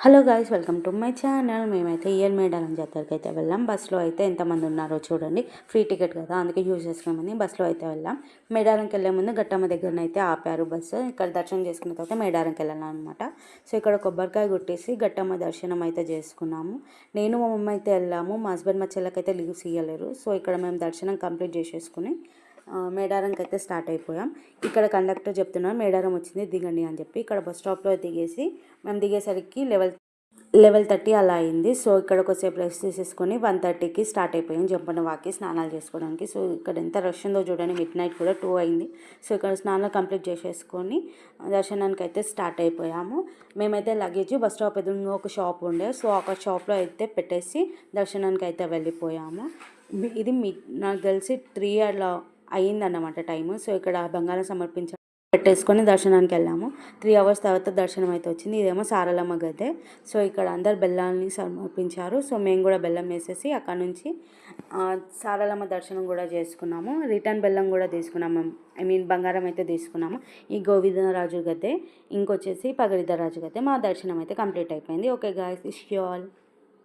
Hello guys, welcome to my channel. మేమైతే year Medaram జాతరకి అయితే వెళ్ళాం. బస్సులో అయితే ఎంతమంది ఉన్నారో చూడండి. ఫ్రీ టికెట్ కదా, అందుకే యూజ్ చేసుకోమని బస్సులో అయితే వెళ్ళాం. మేడారంకి వెళ్ళే ముందు గట్టమ్మ దగ్గరనైతే ఆపారు బస్సు. ఇక్కడ దర్శనం చేసుకున్న తర్వాత మేడారంకి వెళ్ళాను అనమాట. సో ఇక్కడ కొబ్బరికాయ కొట్టేసి గట్టమ్మ దర్శనం అయితే చేసుకున్నాము. నేను మా మమ్మ అయితే వెళ్ళాము. మా హస్బెండ్ మా చెల్లకైతే లీవ్స్ ఇవ్వలేరు. సో ఇక్కడ మేము దర్శనం కంప్లీట్ చేసేసుకుని మేడారంకి అయితే స్టార్ట్ అయిపోయాం. ఇక్కడ కండక్టర్ చెప్తున్నారు మేడారం వచ్చింది దిగండి అని చెప్పి. ఇక్కడ బస్ స్టాప్లో దిగేసి మేము దిగేసరికి లెవెల్ 30 అలా అయింది. సో ఇక్కడ కొద్దిసేపు రెస్ట్ తీసేసుకొని 1:30కి స్టార్ట్ అయిపోయాం జంపన్న వాకి స్నానాలు చేసుకోవడానికి. సో ఇక్కడ ఎంత రష్ ఉందో చూడండి. మిడ్ నైట్ కూడా 2 అయింది. సో ఇక్కడ స్నానాలు కంప్లీట్ చేసేసుకొని దర్శనానికి అయితే స్టార్ట్ అయిపోయాము. మేమైతే లగేజ్ బస్ స్టాప్ ఎదురుగా ఒక షాప్ ఉండే, సో ఒక షాప్లో అయితే పెట్టేసి దర్శనానికి అయితే వెళ్ళిపోయాము. ఇది నాకు తెలిసి 3 అలా అయ్యిందన్నమాట టైము. సో ఇక్కడ బంగారం పెట్టేసుకొని దర్శనానికి వెళ్ళాము. 3 అవర్స్ తర్వాత దర్శనం అయితే వచ్చింది. ఇదేమో సారలమ్మ గద్దె. సో ఇక్కడ అందరు బెల్లాన్ని సమర్పించారు. సో మేము కూడా బెల్లం వేసేసి అక్కడ నుంచి సారలమ్మ దర్శనం కూడా చేసుకున్నాము. రిటర్న్ బెల్లం కూడా తీసుకున్నాము. బంగారం అయితే తీసుకున్నాము. ఈ గోవిందరాజు గద్దె, ఇంకొచ్చేసి పగడిద్దరాజు గద్దె. మా దర్శనం అయితే కంప్లీట్ అయిపోయింది. Okay guys, wish you all.